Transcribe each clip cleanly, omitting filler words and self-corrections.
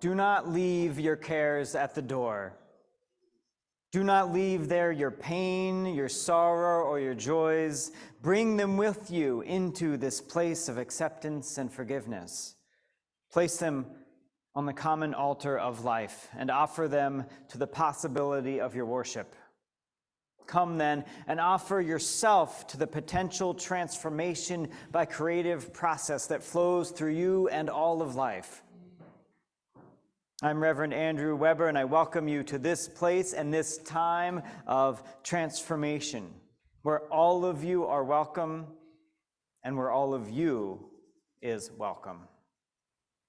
do not leave your cares at the door. Do not leave there your pain, your sorrow, or your joys. Bring them with you into this place of acceptance and forgiveness. Place them on the common altar of life and offer them to the possibility of your worship. Come then and offer yourself to the potential transformation by creative process that flows through you and all of life. I'm Reverend Andrew Weber, and I welcome you to this place and this time of transformation, where all of you are welcome and where all of you is welcome.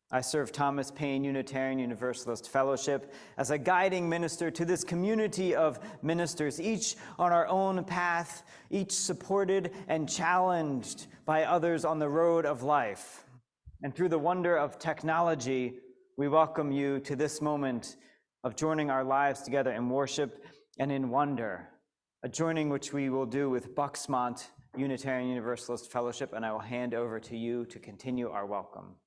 I serve Thomas Paine Unitarian Universalist Fellowship as a guiding minister to this community of ministers, each on our own path, each supported and challenged by others on the road of life. And through the wonder of technology, we welcome you to this moment of joining our lives together in worship and in wonder, a joining which we will do with Bucksmont Unitarian Universalist Fellowship, and I will hand over to you to continue our welcome.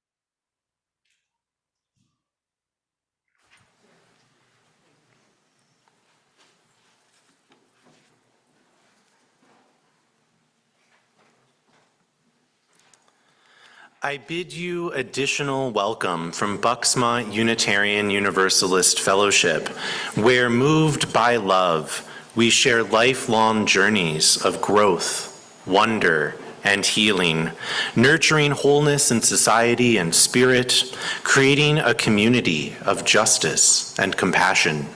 I bid you additional welcome from Bucksmont Unitarian Universalist Fellowship, where moved by love, we share lifelong journeys of growth, wonder, and healing, nurturing wholeness in society and spirit, creating a community of justice and compassion.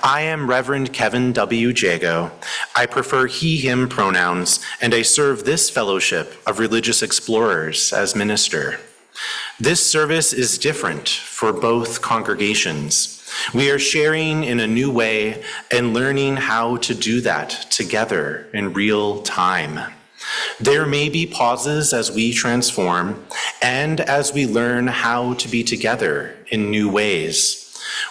I am Reverend Kevin W. Jago. I prefer he, him pronouns, and I serve this fellowship of religious explorers as minister. This service is different for both congregations. We are sharing in a new way and learning how to do that together in real time. There may be pauses as we transform and as we learn how to be together in new ways.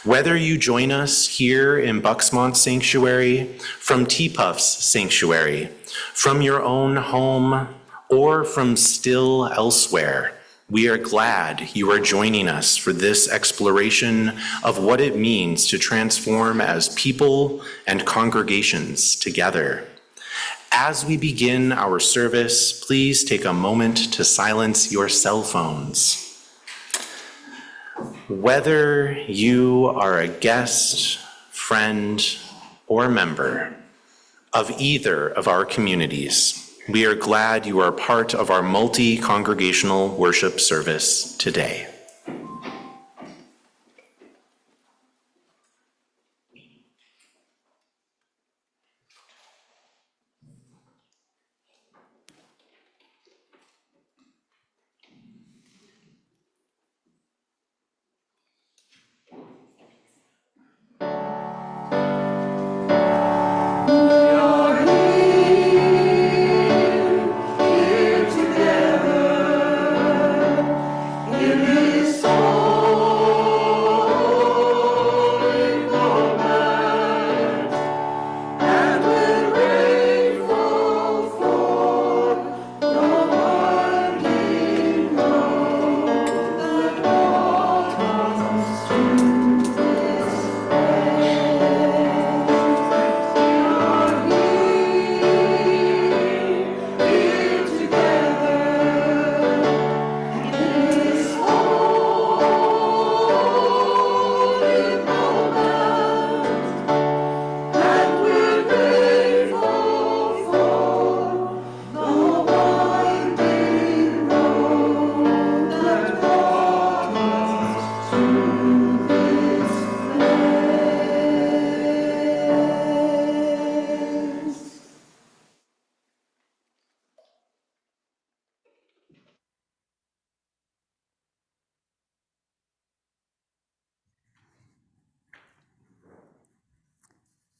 Whether you join us here in Bucksmont Sanctuary, from T-Puff's Sanctuary, from your own home, or from still elsewhere, we are glad you are joining us for this exploration of what it means to transform as people and congregations together. As we begin our service, please take a moment to silence your cell phones. Whether you are a guest, friend, or member of either of our communities, we are glad you are part of our multi-congregational worship service today.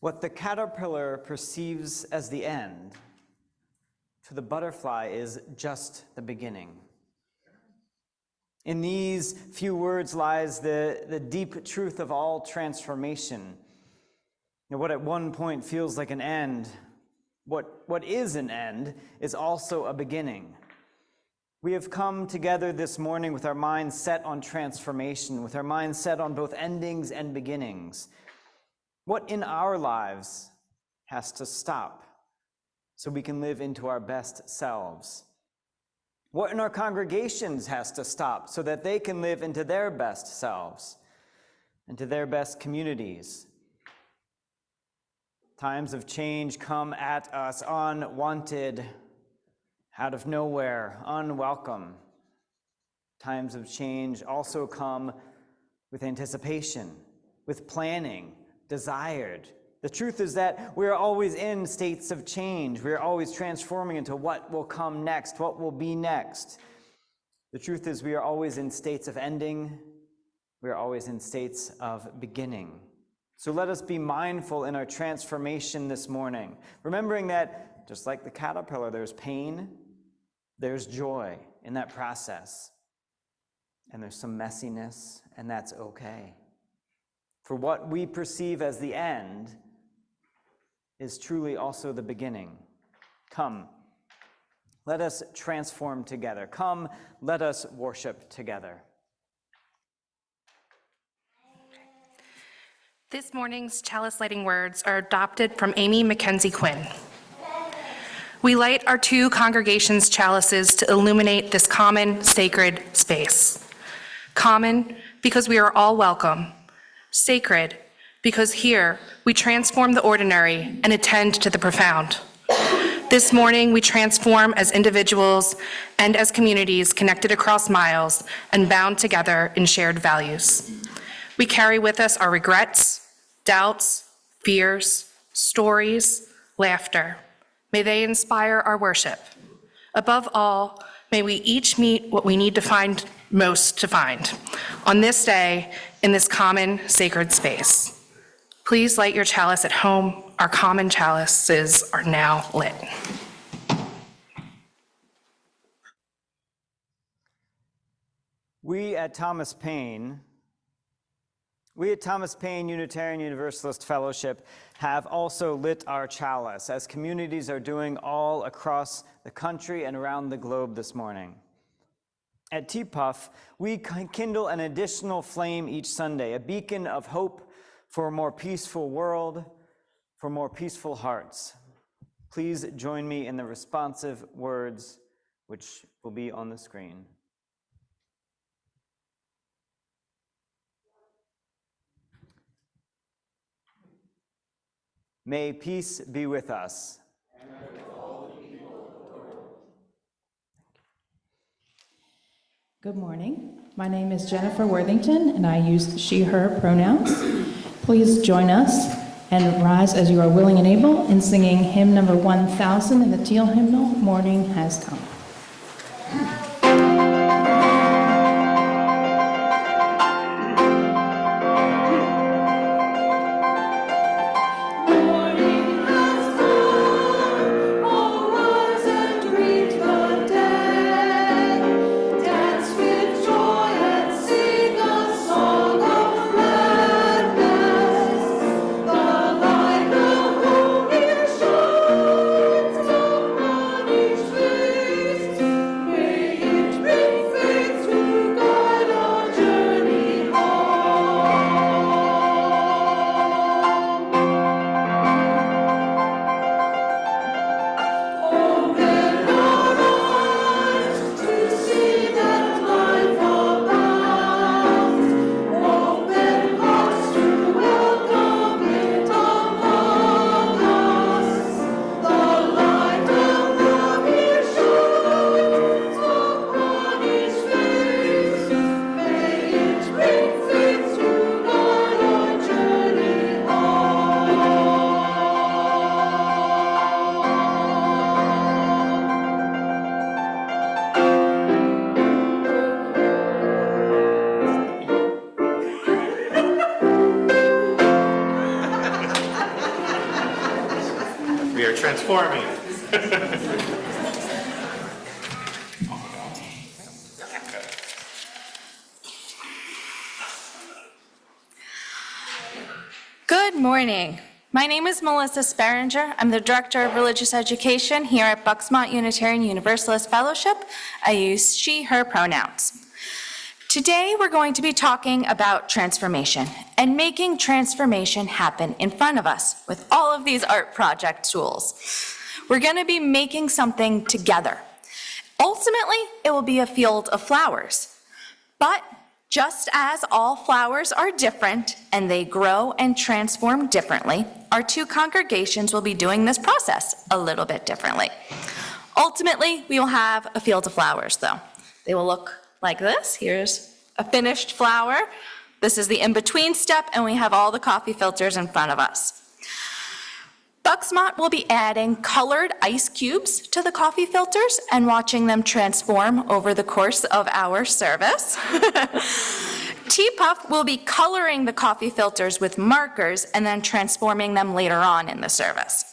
What the caterpillar perceives as the end, to the butterfly is just the beginning. In these few words lies the deep truth of all transformation. What at one point feels like an end, what is an end is also a beginning. We have come together this morning with our minds set on transformation, with our minds set on both endings and beginnings. What in our lives has to stop so we can live into our best selves? What in our congregations has to stop so that they can live into their best selves, into their best communities? Times of change come at us unwanted, out of nowhere, unwelcome. Times of change also come with anticipation, with planning, desired. The truth is that we're always in states of change. We're always transforming into what will come next, what will be next. The truth is we are always in states of ending. We are always in states of beginning. So let us be mindful in our transformation this morning, remembering that just like the caterpillar, there's pain, there's joy in that process, and there's some messiness, and that's okay. For what we perceive as the end is truly also the beginning. Come, let us transform together. Come, let us worship together. This morning's chalice lighting words are adopted from Amy Mackenzie Quinn. We light our two congregations' chalices to illuminate this common, sacred space. Common, because we are all welcome. Sacred, because here we transform the ordinary and attend to the profound. This morning, we transform as individuals and as communities connected across miles and bound together in shared values. We carry with us our regrets, doubts, fears, stories, laughter. May they inspire our worship. Above all, may we each meet what we need to find most to find on this day in this common sacred space. Please light your chalice at home. Our common chalices are now lit. We at Thomas Paine Unitarian Universalist Fellowship have also lit our chalice, as communities are doing all across the country and around the globe this morning. At T-Puff, we kindle an additional flame each Sunday, a beacon of hope for a more peaceful world, for more peaceful hearts. Please join me in the responsive words which will be on the screen. May peace be with us. And with all the people of the world. Good morning. My name is Jennifer Worthington, and I use she, her pronouns. Please join us and rise as you are willing and able in singing hymn number 1000 in the Teal hymnal, Morning Has Come. Transforming. Good morning. My name is Melissa Sperringer. I'm the Director of Religious Education here at Bucksmont Unitarian Universalist Fellowship. I use she, her pronouns. Today, we're going to be talking about transformation and making transformation happen in front of us with all of these art project tools. We're going to be making something together. Ultimately, it will be a field of flowers. But just as all flowers are different and they grow and transform differently, our two congregations will be doing this process a little bit differently. Ultimately, we will have a field of flowers, though. They will look like this. Here's a finished flower. This is the in-between step, and we have all the coffee filters in front of us. Bucksmont will be adding colored ice cubes to the coffee filters and watching them transform over the course of our service. T-Puff will be coloring the coffee filters with markers and then transforming them later on in the service.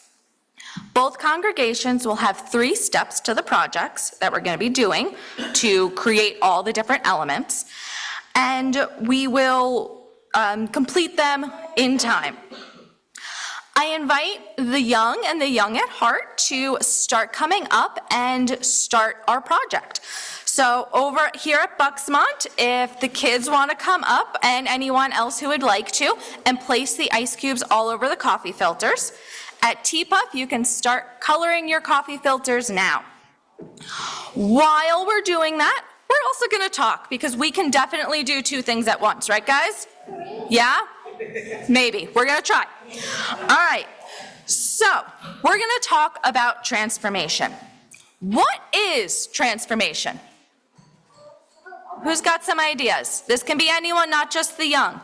Both congregations will have 3 steps to the projects that we're going to be doing to create all the different elements, and we will complete them in time. I invite the young and the young at heart to start coming up and start our project. So over here at Bucksmont, if the kids want to come up and anyone else who would like to, and place the ice cubes all over the coffee filters. At T-Puff, you can start coloring your coffee filters now. While we're doing that, we're also going to talk, because we can definitely do 2 things at once, right guys? Yeah? Maybe. We're going to try. All right. So, we're going to talk about transformation. What is transformation? Who's got some ideas? This can be anyone, not just the young.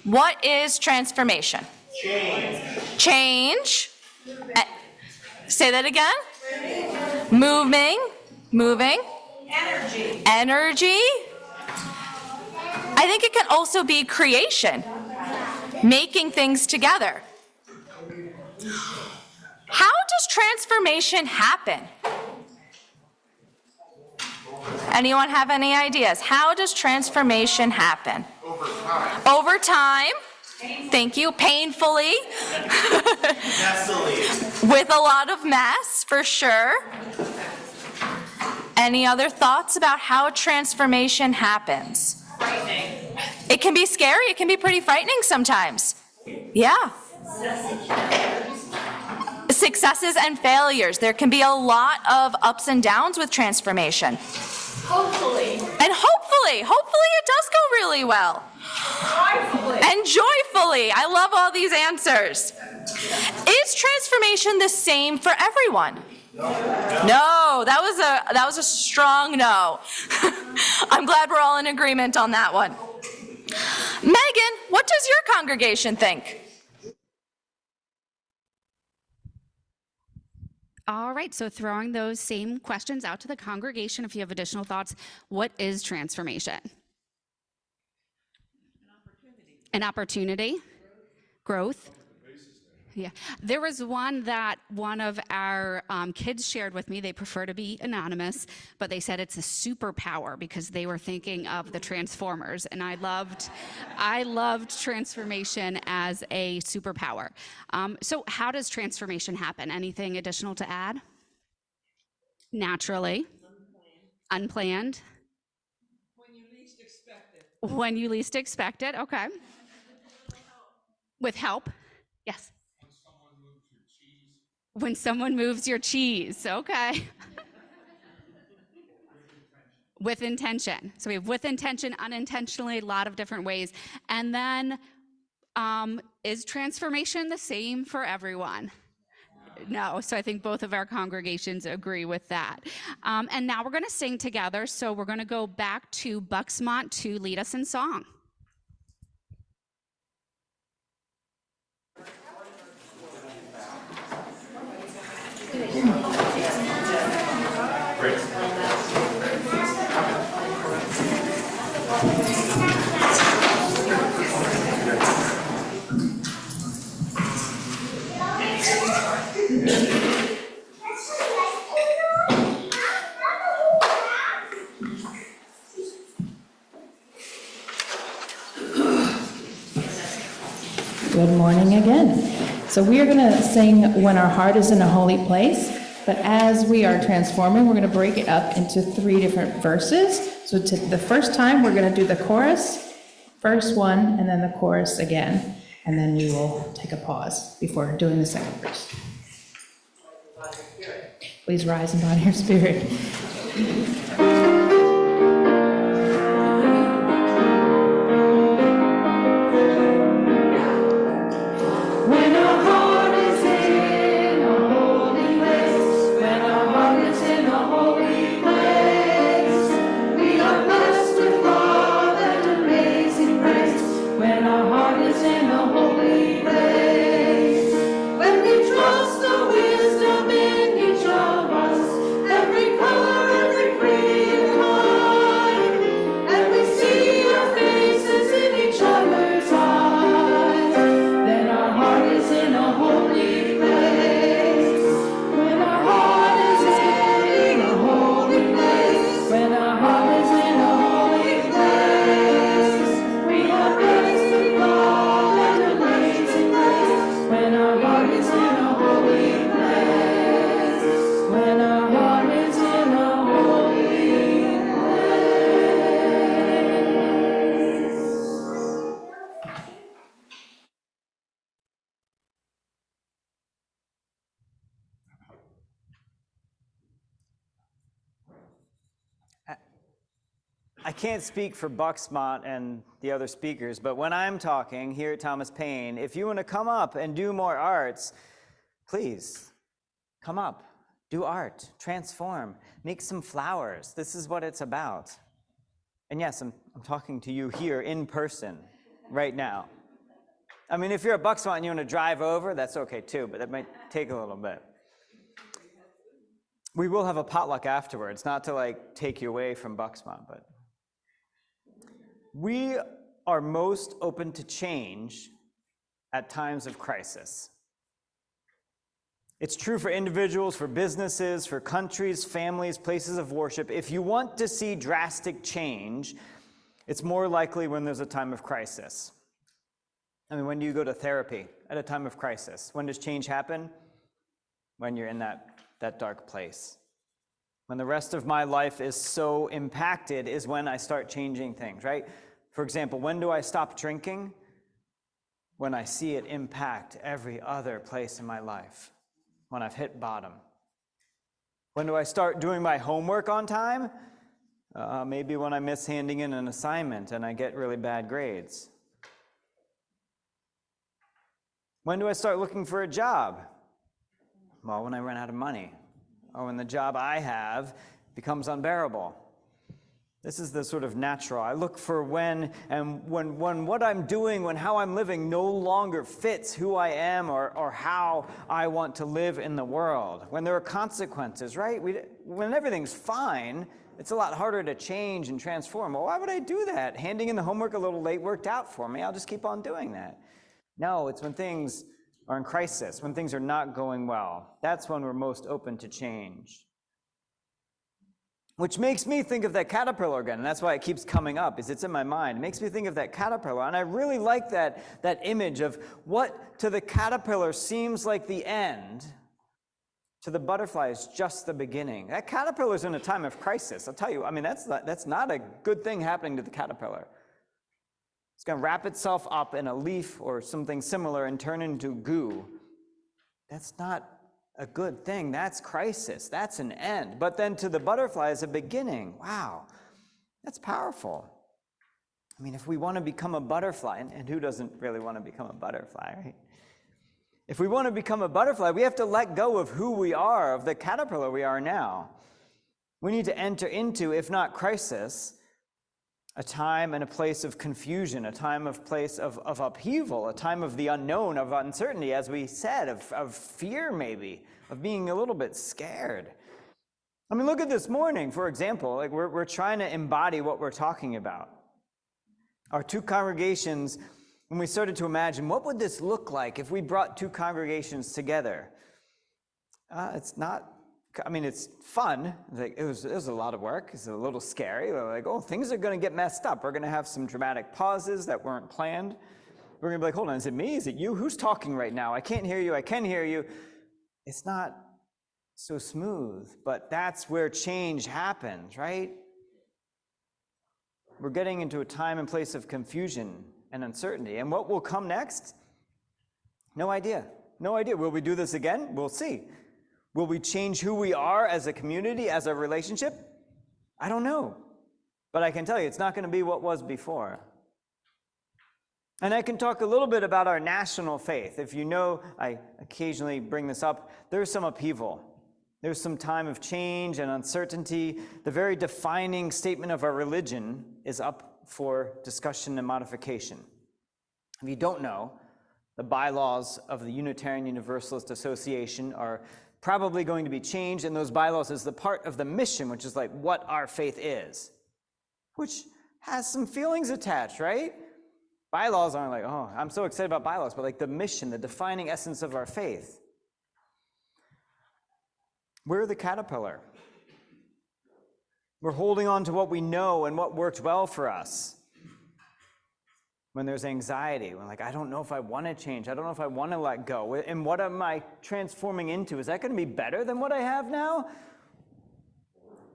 What is transformation? Change. Say that again. Moving. Energy. I think it can also be creation. Making things together. How does transformation happen? Anyone have any ideas? How does transformation happen? Over time. Thank you. Painfully. With a lot of mess, for sure. Any other thoughts about how transformation happens? Frightening. It can be scary. It can be pretty frightening sometimes. Yeah. Successes and failures. There can be a lot of ups and downs with transformation. Hopefully. And hopefully it does go really well. Joyfully. And joyfully. I love all these answers. Is transformation the same for everyone? No, that was a strong no. I'm glad we're all in agreement on that one. Megan, what does your congregation think? All right, so throwing those same questions out to the congregation, if you have additional thoughts, what is transformation? An opportunity. Growth. Yeah, there was one that one of our kids shared with me. They prefer to be anonymous, but they said it's a superpower because they were thinking of the Transformers, and I loved transformation as a superpower. So how does transformation happen? Anything additional to add? Naturally. Unplanned. When you least expect it. When you least expect it, okay. With help, yes. When someone moves your cheese, okay. With intention. So we have with intention, unintentionally, a lot of different ways. And then, is transformation the same for everyone? No, so I think both of our congregations agree with that. And now we're gonna sing together, so we're gonna go back to Bucksmont to lead us in song. Good morning again. So we are going to sing When Our Heart is in a Holy Place, but as we are transforming, we're going to break it up into 3 different verses. So the first time, we're going to do the chorus, first one, and then the chorus again. And then we will take a pause before doing the second verse. Please rise in body or spirit. When our heart is in a holy place, when our heart is in a holy place, we are blessed with love and amazing grace. When our heart is in a holy place, when we trust the wisdom in each of us, every color, every creed and line, and we see our faces in each other's eyes, then our heart is in a holy place. When our heart is in a holy place, when our heart is in a holy place, we are blessed with love and amazing grace. When our heart is in a holy place, when our heart is in a holy place. I can't speak for Bucksmont and the other speakers, but when I'm talking here at Thomas Paine, if you want to come up and do more arts, please come up, do art, transform, make some flowers. This is what it's about. And yes, I'm talking to you here in person right now. I mean, if you're at Bucksmont and you want to drive over, that's okay too, but that might take a little bit. We will have a potluck afterwards, not to like take you away from Bucksmont, but we are most open to change at times of crisis. It's true for individuals, for businesses, for countries, families, places of worship. If you want to see drastic change, it's more likely when there's a time of crisis. I mean, when do you go to therapy? At a time of crisis. When does change happen? When you're in that dark place. When the rest of my life is so impacted is when I start changing things, right? For example, when do I stop drinking? When I see it impact every other place in my life. When I've hit bottom. When do I start doing my homework on time? Maybe when I miss handing in an assignment and I get really bad grades. When do I start looking for a job? Well, when I run out of money, or when the job I have becomes unbearable. This is the sort of natural. I look for when what I'm doing, when how I'm living no longer fits who I am or how I want to live in the world. When there are consequences, right? When everything's fine, it's a lot harder to change and transform. Well, why would I do that? Handing in the homework a little late worked out for me. I'll just keep on doing that. No, it's when things are in crisis, when things are not going well. That's when we're most open to change. Which makes me think of that caterpillar again, and that's why it keeps coming up, is it's in my mind. It makes me think of that caterpillar, and I really like that image of what to the caterpillar seems like the end, to the butterfly is just the beginning. That caterpillar's in a time of crisis. I'll tell you, I mean, that's not a good thing happening to the caterpillar. It's going to wrap itself up in a leaf or something similar and turn into goo. That's not a good thing. That's crisis. That's an end. But then to the butterfly is a beginning. Wow, that's powerful. I mean, if we want to become a butterfly, and who doesn't really want to become a butterfly, right? If we want to become a butterfly, we have to let go of who we are, of the caterpillar we are now. We need to enter into, if not crisis, a time and a place of confusion, a place of upheaval, a time of the unknown, of uncertainty, as we said, of fear maybe, of being a little bit scared. I mean, look at this morning, for example, like we're trying to embody what we're talking about. Our two congregations, when we started to imagine, what would this look like if we brought two congregations together? It's fun. Like, it was a lot of work. It's a little scary. We're like, oh, things are going to get messed up. We're going to have some dramatic pauses that weren't planned. we're going to be like, hold on, is it me? Is it you? Who's talking right now? I can't hear you. I can hear you. It's not so smooth, but that's where change happens, right? We're getting into a time and place of confusion and uncertainty. And what will come next? No idea. No idea. Will we do this again? We'll see. Will we change who we are as a community, as a relationship? I don't know. But I can tell you, it's not going to be what was before. And I can talk a little bit about our national faith. If you know, I occasionally bring this up, there's some upheaval. There's some time of change and uncertainty. The very defining statement of our religion is up for discussion and modification. If you don't know, the bylaws of the Unitarian Universalist Association are probably going to be changed, and those bylaws is the part of the mission, which is like what our faith is, which has some feelings attached, right? Bylaws aren't like, oh, I'm so excited about bylaws, but like the mission, the defining essence of our faith. We're the caterpillar. We're holding on to what we know and what worked well for us. When there's anxiety, when like, I don't know if I want to change, I don't know if I want to let go, and what am I transforming into? Is that going to be better than what I have now?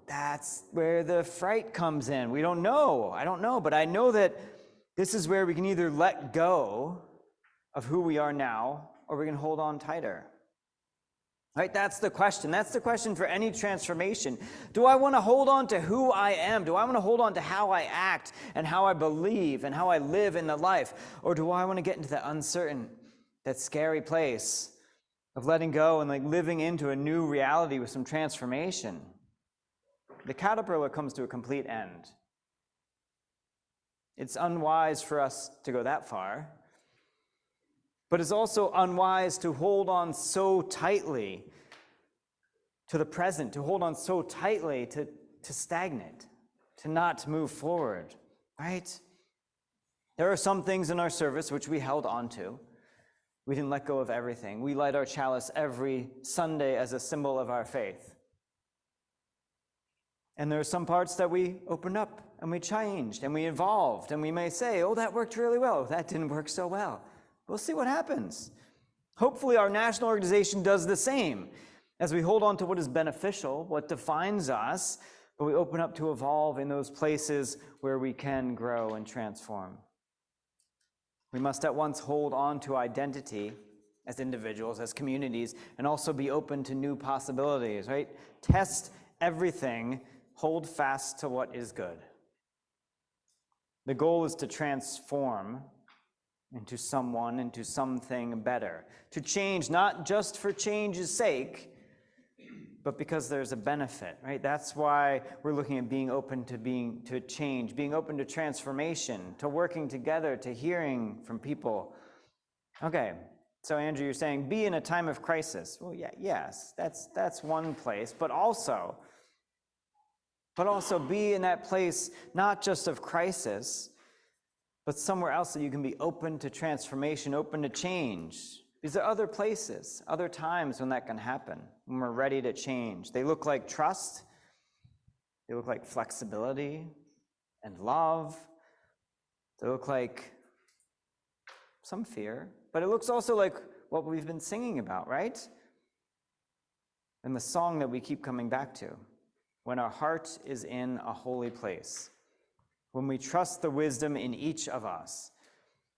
That's where the fright comes in. We don't know. I don't know, but I know that this is where we can either let go of who we are now, or we can hold on tighter. Right? That's the question. That's the question for any transformation. Do I want to hold on to who I am? Do I want to hold on to how I act and how I believe and how I live in the life? Or do I want to get into that uncertain, that scary place of letting go and like living into a new reality with some transformation? The caterpillar comes to a complete end. It's unwise for us to go that far, but it's also unwise to hold on so tightly to the present, to hold on so tightly to stagnate, to not move forward, right? There are some things in our service which we held on to. We didn't let go of everything. We light our chalice every Sunday as a symbol of our faith. And there are some parts that we opened up and we changed and we evolved, and we may say, oh, that worked really well. That didn't work so well. We'll see what happens. Hopefully our national organization does the same as we hold on to what is beneficial, what defines us, but we open up to evolve in those places where we can grow and transform. We must at once hold on to identity as individuals, as communities, and also be open to new possibilities, right? Test everything, hold fast to what is good. The goal is to transform into someone, into something better. To change, not just for change's sake, but because there's a benefit, right? That's why we're looking at being open to change, being open to transformation, to working together, to hearing from people. Okay, so Andrew, you're saying be in a time of crisis. Well, yeah, yes, that's one place, but also be in that place, not just of crisis, but somewhere else that you can be open to transformation, open to change. Because there are other places, other times when that can happen, when we're ready to change. They look like trust, they look like flexibility and love, they look like some fear, but it looks also like what we've been singing about, right? And the song that we keep coming back to. When our heart is in a holy place, when we trust the wisdom in each of us,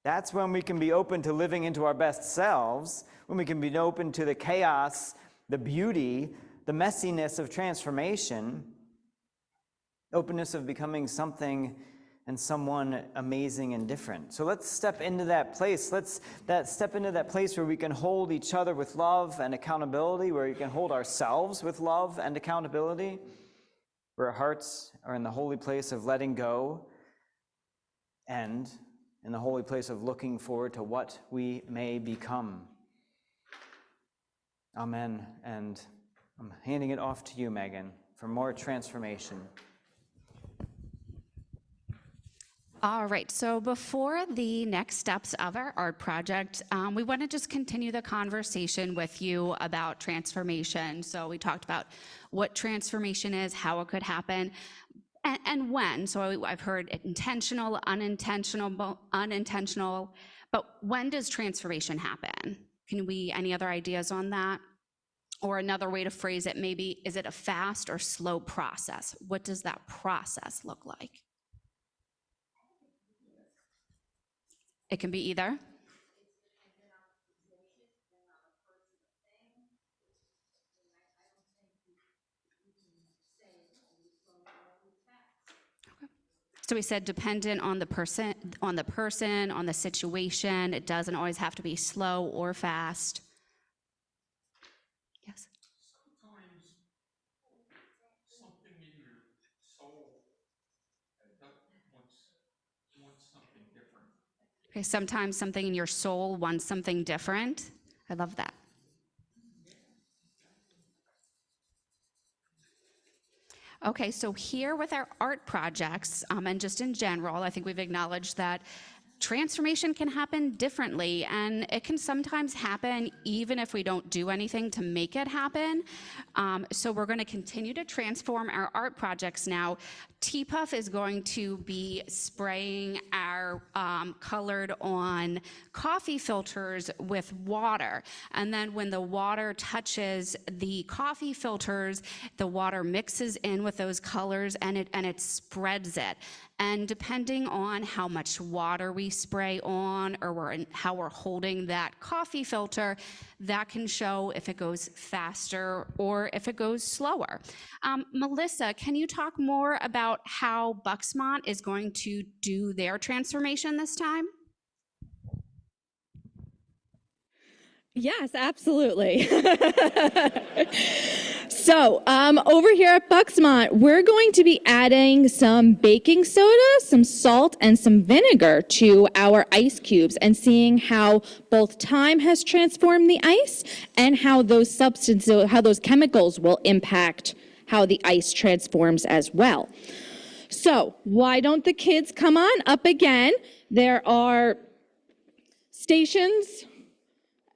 that's when we can be open to living into our best selves, when we can be open to the chaos, the beauty, the messiness of transformation, openness of becoming something and someone amazing and different. So let's step into that place. Let's step into that place where we can hold each other with love and accountability, where we can hold ourselves with love and accountability, where our hearts are in the holy place of letting go and in the holy place of looking forward to what we may become. Amen. And I'm handing it off to you, Megan, for more transformation. All right, so before the next steps of our art project, we want to just continue the conversation with you about transformation. So we talked about what transformation is, how it could happen, and when. So I've heard intentional, unintentional, But when does transformation happen? Any other ideas on that? Or another way to phrase it, maybe, is it a fast or slow process? What does that process look like? It can be either. So we said dependent on the person, on the situation. It doesn't always have to be slow or fast. Yes. Sometimes something in your soul wants something different. Okay, sometimes something in your soul wants something different. I love that. Okay, so here with our art projects, and just in general, I think we've acknowledged that transformation can happen differently, and it can sometimes happen even if we don't do anything to make it happen. So we're going to continue to transform our art projects now. TPUF is going to be spraying our colored on coffee filters with water. And then when the water touches the coffee filters, the water mixes in with those colors and it spreads it. And depending on how much water we spray on or how we're holding that coffee filter, that can show if it goes faster or if it goes slower. Melissa, can you talk more about how Bucksmont is going to do their transformation this time? Yes, absolutely. So over here at Bucksmont, we're going to be adding some baking soda, some salt, and some vinegar to our ice cubes and seeing how both time has transformed the ice and how those substances, how those chemicals will impact how the ice transforms as well. So why don't the kids come on up again? There are stations,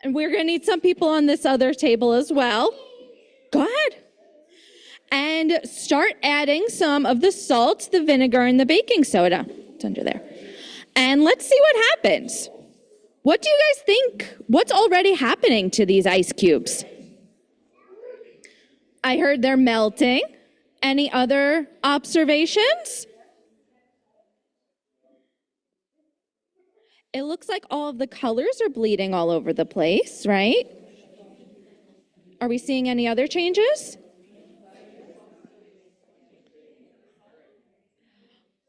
and we're going to need some people on this other table as well. Go ahead. And start adding some of the salt, the vinegar, and the baking soda. It's under there. And let's see what happens. What do you guys think? What's already happening to these ice cubes? I heard they're melting. Any other observations? It looks like all of the colors are bleeding all over the place, right? Are we seeing any other changes?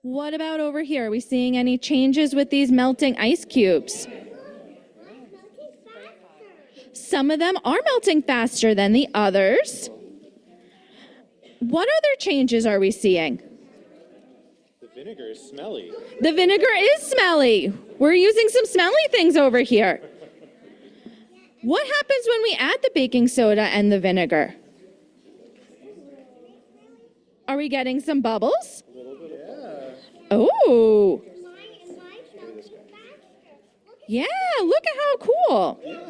What about over here? Are we seeing any changes with these melting ice cubes? Some of them are melting faster than the others. What other changes are we seeing? The vinegar is smelly. The vinegar is smelly. We're using some smelly things over here. What happens when we add the baking soda and the vinegar? Are we getting some bubbles? A little bit of bubbles. Oh. Yeah, look at how cool. Yeah.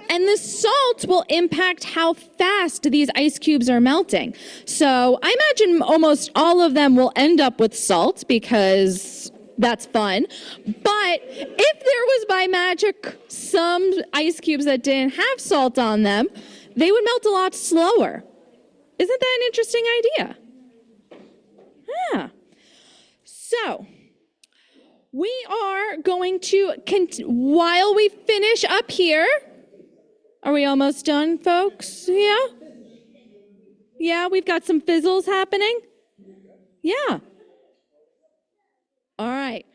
And the salt will impact how fast these ice cubes are melting. So I imagine almost all of them will end up with salt because that's fun. But if there was by magic some ice cubes that didn't have salt on them, they would melt a lot slower. Isn't that an interesting idea? Yeah. So we are going to, while we finish up here, are we almost done, folks? Yeah? Yeah, we've got some fizzles happening? Yeah. All right.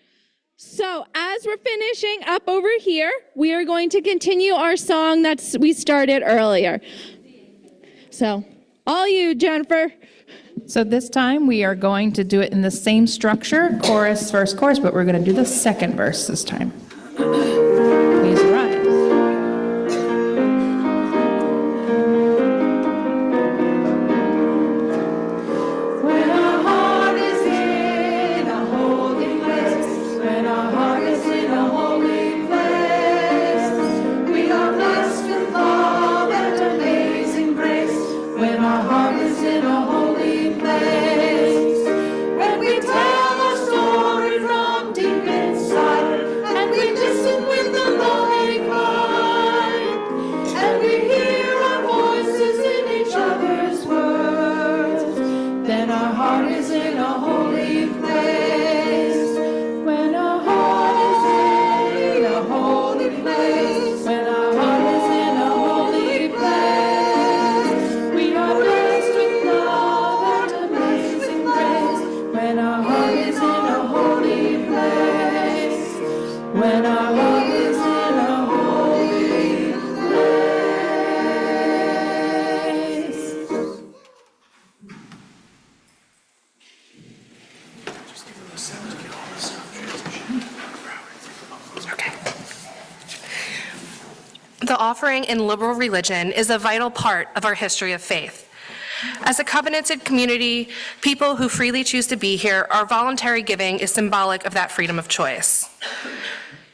So as we're finishing up over here, we are going to continue our song that we started earlier. So, all you, Jennifer. So this time we are going to do it in the same structure, chorus, verse, chorus, but we're going to do the second verse this time. Please rise. When our heart is in a holy place, when our heart is in a holy place, we are blessed with love and amazing grace. When our heart is in a holy place, when we tell our story from deep inside, and we listen The offering in liberal religion is a vital part of our history of faith. As a covenanted community, people who freely choose to be here, our voluntary giving is symbolic of that freedom of choice.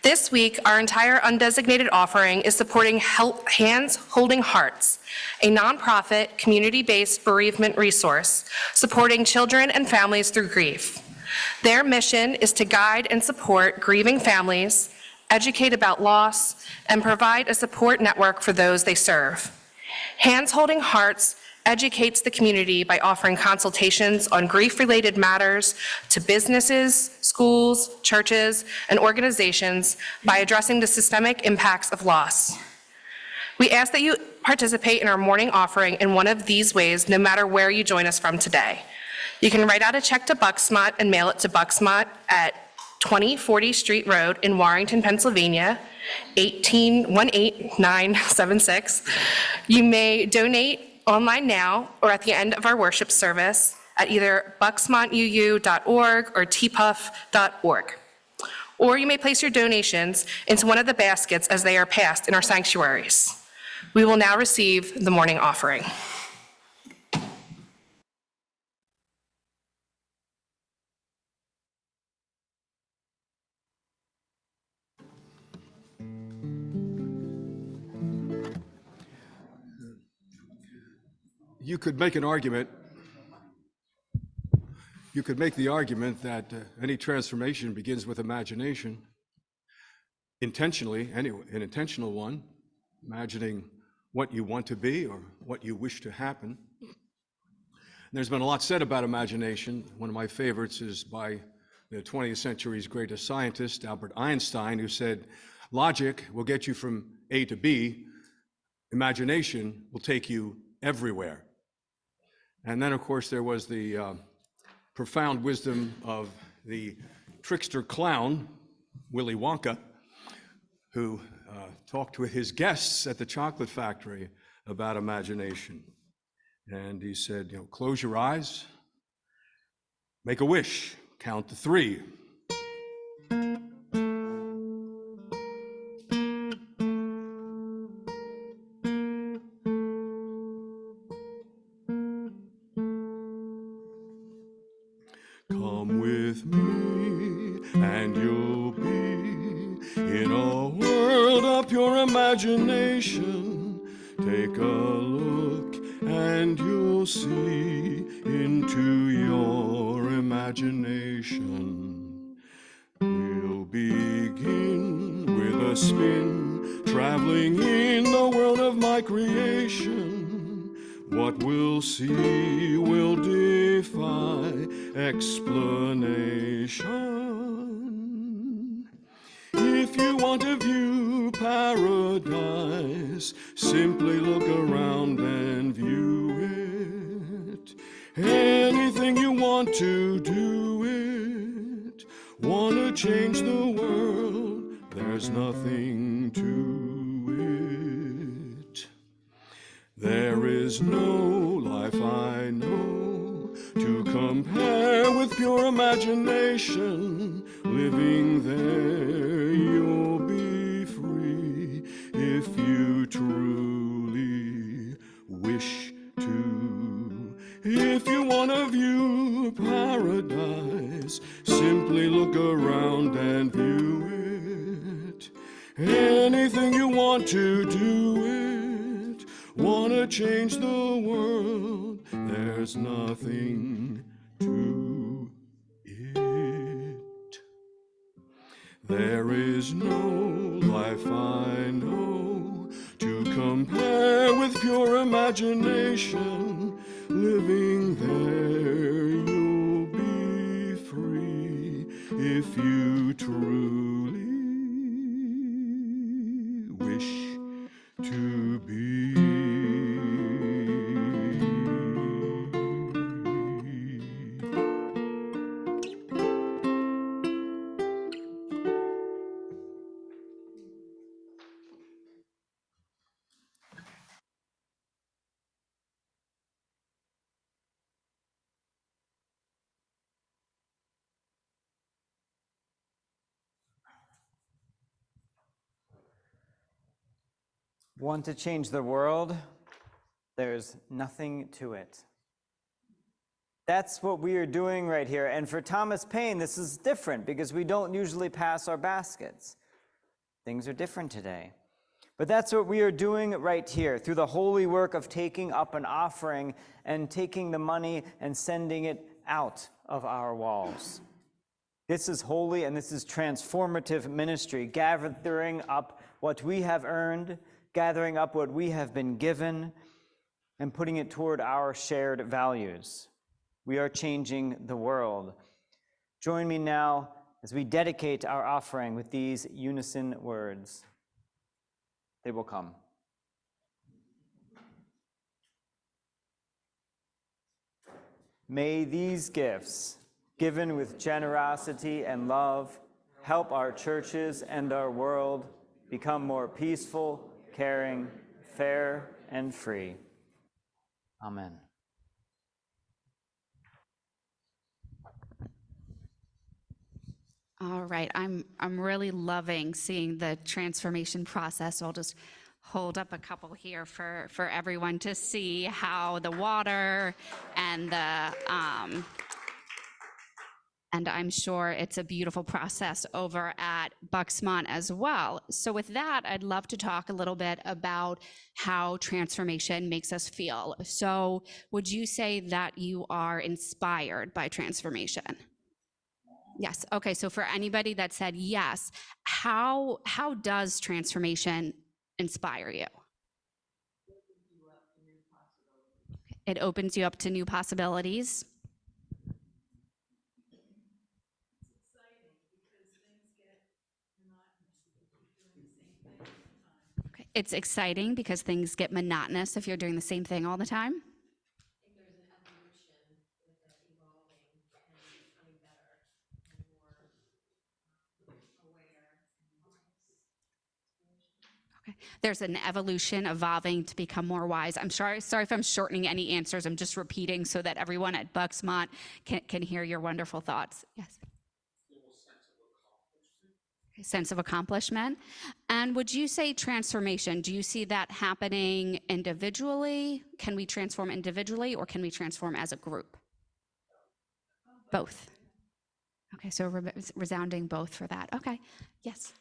This week, our entire undesignated offering is supporting Hands Holding Hearts, a nonprofit, community-based bereavement resource supporting children and families through grief. Their mission is to guide and support grieving families, educate about loss, and provide a support network for those they serve. Hands Holding Hearts educates the community by offering consultations on grief-related matters to businesses, schools, churches, and organizations by addressing the systemic impacts of loss. We ask that you participate in our morning offering in one of these ways, no matter where you join us from today. You can write out a check to Bucksmont and mail it to Bucksmont at 2040 Street Road in Warrington, Pennsylvania, 18976. You may donate online now or at the end of our worship service at either bucksmontuu.org or tpuff.org. Or you may place your donations into one of the baskets as they are passed in our sanctuaries. We will now receive the morning offering. You could make an argument. You could make the argument that any transformation begins with imagination, intentionally, an intentional one, imagining what you want to be or what you wish to happen. There's been a lot said about imagination. One of my favorites is by the 20th century's greatest scientist, Albert Einstein, who said, "Logic will get you from A to B, imagination will take you everywhere." And then, of course, there was the profound wisdom of the trickster clown, Willy Wonka, who talked with his guests at the chocolate factory about imagination. And he said, close your eyes, make a wish, count to 3. Come with me and you'll be in a world of pure imagination. Take a look and you'll see into your imagination. We'll begin with a spin, traveling in the world of my creation. What we'll see will defy explanation. If you want to view paradise, simply look around and view it. Anything you want to do it. Want to change the world, there's nothing to it. There is no life I know to compare with pure imagination. Living there, you'll be free if you truly wish to. If you want to view paradise, simply look around and view it. Anything you want to do it. Want to change the world, there's nothing to it. There is no life I know to compare with pure imagination. Living there, you'll be free if you truly wish to be. Want to change the world? There's nothing to it. That's what we are doing right here. And for Thomas Paine, this is different because we don't usually pass our baskets. Things are different today. But that's what we are doing right here through the holy work of taking up an offering and taking the money and sending it out of our walls. This is holy and this is transformative ministry, gathering up what we have earned, gathering up what we have been given, and putting it toward our shared values. We are changing the world. Join me now as we dedicate our offering with these unison words. They will come. May these gifts, given with generosity and love, help our churches and our world become more peaceful, caring, fair, and free. Amen. All right, I'm really loving seeing the transformation process. So I'll just hold up a couple here for everyone to see how the water and the and I'm sure it's a beautiful process over at Bucksmont as well. So with that, I'd love to talk a little bit about how transformation makes us feel. So would you say that you are inspired by transformation? Yes. Okay. So for anybody that said yes, how does transformation inspire you? It opens you up to new possibilities. Okay. It's exciting because things get monotonous if you're doing the same thing all the time. There's an evolution, evolving to become more wise. I'm sorry if I'm shortening any answers. I'm just repeating so that everyone at Bucksmont can hear your wonderful thoughts. Yes. Sense of accomplishment. And would you say transformation, do you see that happening individually? Can we transform individually or can we transform as a group? Both. Okay, so resounding both for that. Okay, yes.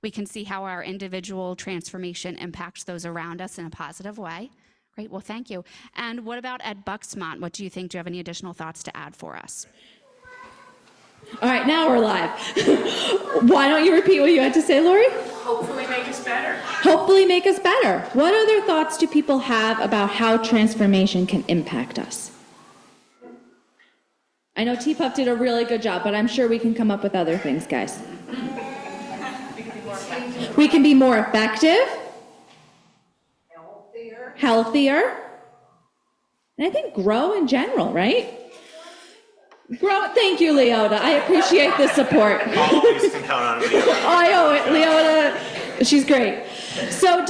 We can see how our individual transformation impacts those around us in a positive way. Great, well, thank you. And what about at Bucksmont? What do you think? Do you have any additional thoughts to add for us? All right, now we're live. Why don't you repeat what you had to say, Lori? Hopefully make us better. Hopefully make us better. What other thoughts do people have about how transformation can impact us? I know T-Puff did a really good job, but I'm sure we can come up with other things, guys. We can be more effective. Healthier. And I think grow in general, right? Grow. Thank you, Leota. I appreciate the support. Always can count on Leota. I owe it, Leota. She's great. So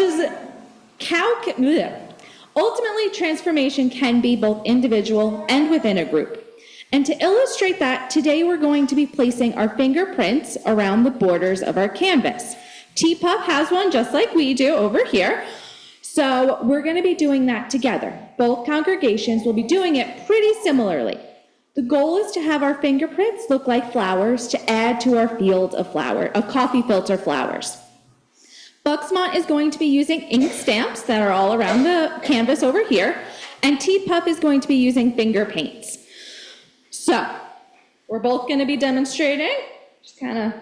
ultimately, transformation can be both individual and within a group. And to illustrate that, today we're going to be placing our fingerprints around the borders of our canvas. T-Puff has one just like we do over here. So we're going to be doing that together. Both congregations will be doing it pretty similarly. The goal is to have our fingerprints look like flowers to add to our field of coffee filter flowers. Bucksmont is going to be using ink stamps that are all around the canvas over here, and T-Puff is going to be using finger paints. So we're both going to be demonstrating. Just kind of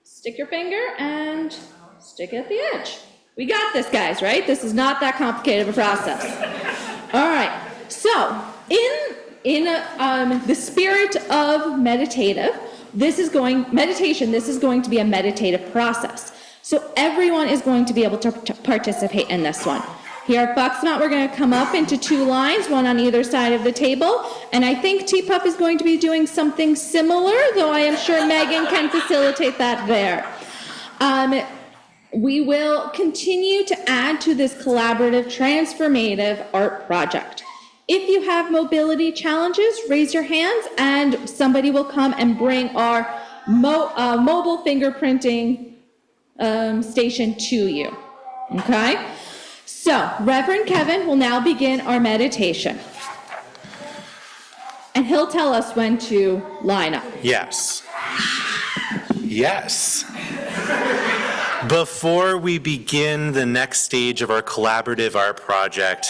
stick your finger and stick it at the edge. We got this, guys, right? This is not that complicated of a process. All right. So in the spirit of meditation, this is going to be a meditative process. So everyone is going to be able to participate in this one. Here at Bucksmont, we're going to come up into two lines, one on either side of the table. And I think T-Puff is going to be doing something similar, though I am sure Megan can facilitate that there. We will continue to add to this collaborative, transformative art project. If you have mobility challenges, raise your hands and somebody will come and bring our mobile fingerprinting station to you. Okay? So, Reverend Kevin will now begin our meditation. And he'll tell us when to line up. Yes. Yes. Before we begin the next stage of our collaborative art project,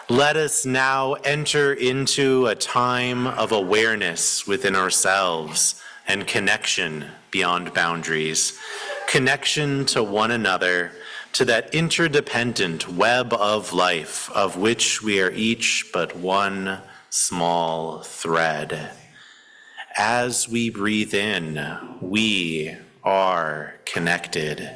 let us now enter into a time of awareness within ourselves and connection beyond boundaries, connection to one another, to that interdependent web of life of which we are each but one small thread. As we breathe in, we are connected.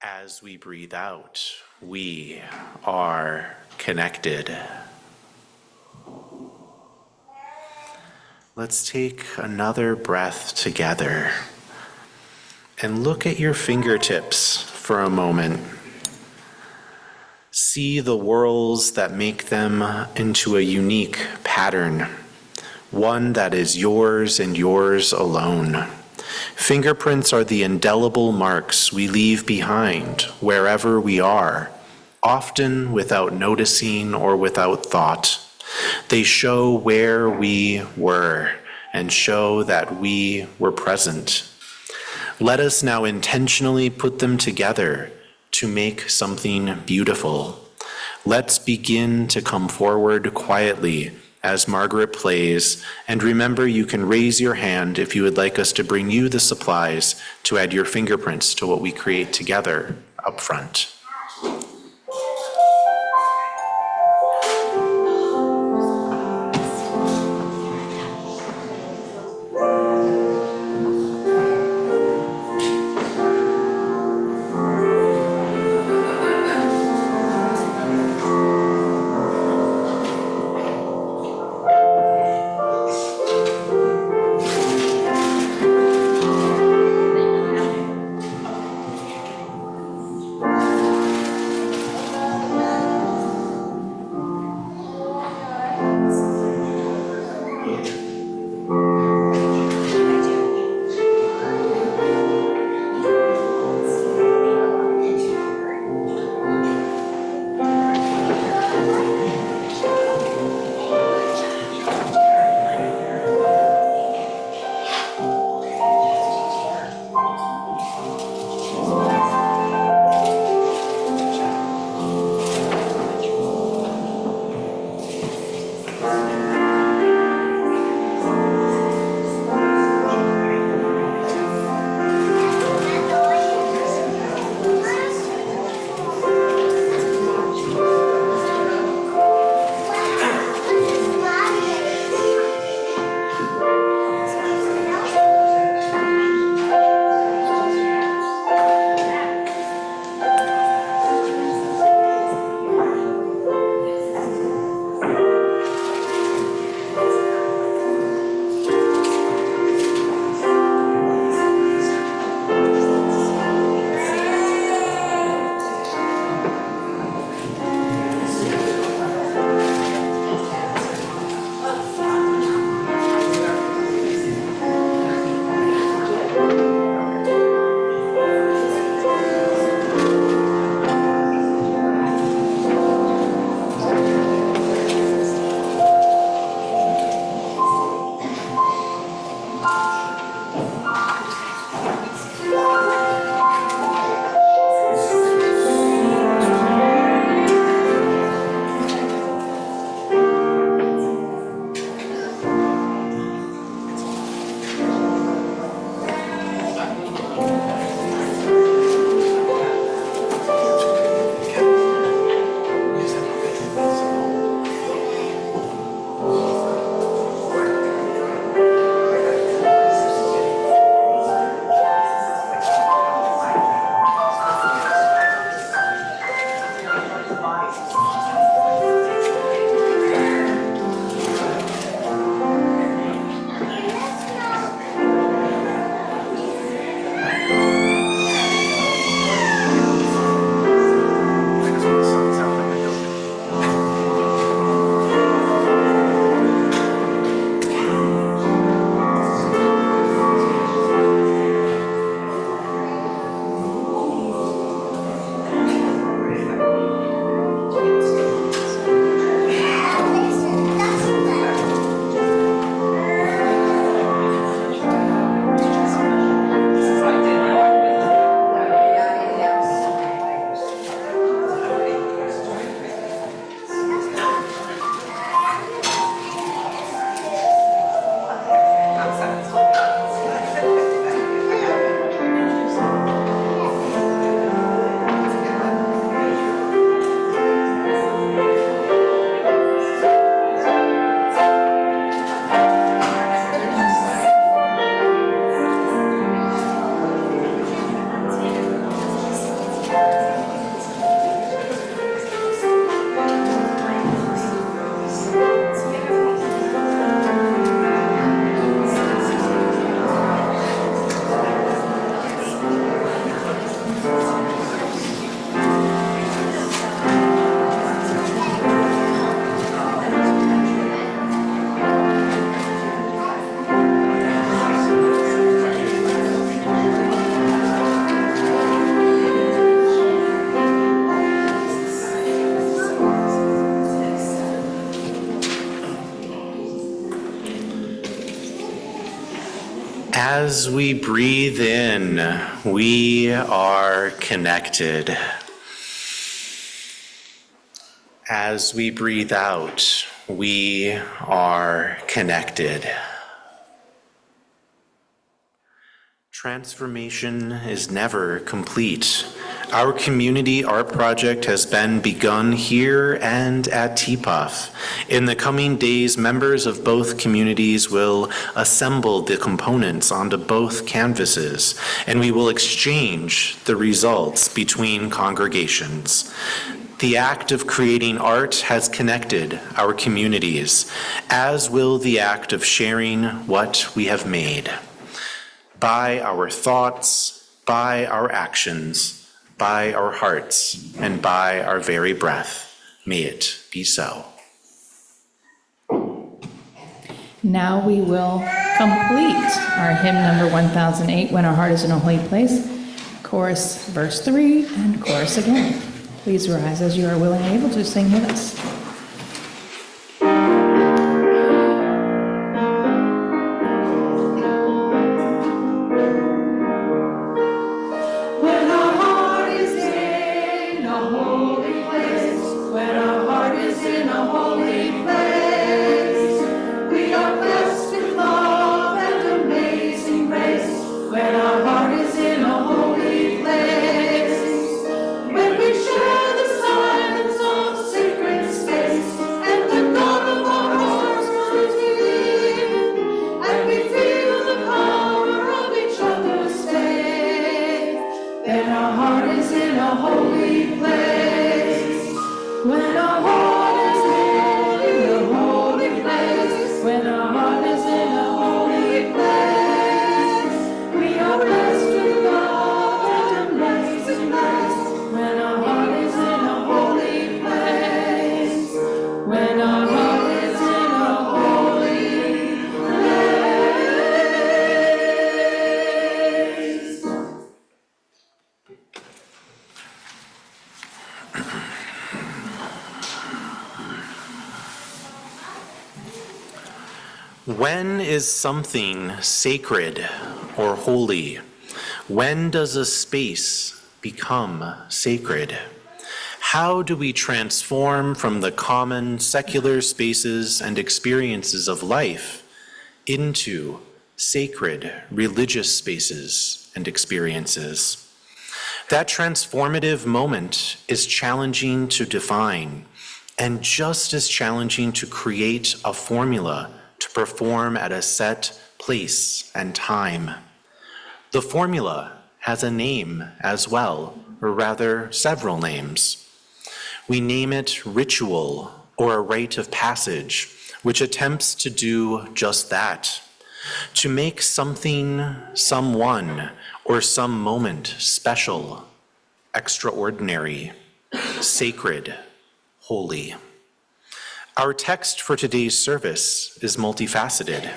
As we breathe out, we are connected. Let's take another breath together and look at your fingertips for a moment. See the whorls that make them into a unique pattern, one that is yours and yours alone. Fingerprints are the indelible marks we leave behind wherever we are, often without noticing or without thought. They show where we were and show that we were present. Let us now intentionally put them together to make something beautiful. Let's begin to come forward quietly as Margaret plays, and remember you can raise your hand if you would like us to bring you the supplies to add your fingerprints to what we create together up front. As we breathe in, we are connected. As we breathe out, we are connected. Transformation is never complete. Our community art project has been begun here and at TPUF. In the coming days, members of both communities will assemble the components onto both canvases, and we will exchange the results between congregations. The act of creating art has connected our communities, as will the act of sharing what we have made. By our thoughts, by our actions, by our hearts, and by our very breath, may it be so. Now we will complete our hymn number 1008, When Our Heart is in a Holy Place, chorus verse 3, and chorus again. Please rise as you are willing and able to sing with us. When our heart is in a holy place, when our heart is in a holy place, we are blessed with love and amazing grace. When our heart is in a holy place, when we share the silence of sacred space, and the God of our hearts runs within, and we feel the power of each other's faith, then our heart is in a holy place. When our heart is in a holy place, when our heart is in a holy place, we are blessed with love and amazing grace. When our heart is in a holy place, when our heart is in a holy place. When is something sacred or holy? When does a space become sacred? How do we transform from the common secular spaces and experiences of life into sacred religious spaces and experiences? That transformative moment is challenging to define, and just as challenging to create a formula to perform at a set place and time. The formula has a name as well, or rather several names. We name it ritual or a rite of passage, which attempts to do just that, to make something, someone, or some moment special, extraordinary, sacred, holy. Our text for today's service is multifaceted.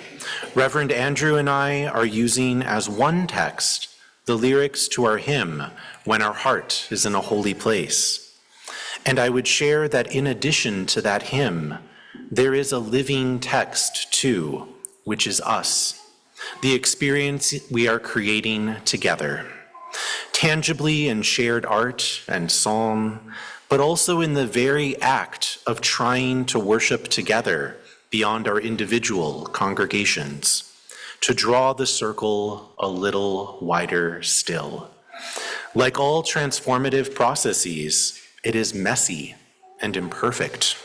Reverend Andrew and I are using as one text the lyrics to our hymn, When Our Heart is in a Holy Place. And I would share that in addition to that hymn, there is a living text too, which is us, the experience we are creating together, tangibly in shared art and psalm, but also in the very act of trying to worship together beyond our individual congregations, to draw the circle a little wider still. Like all transformative processes, it is messy and imperfect.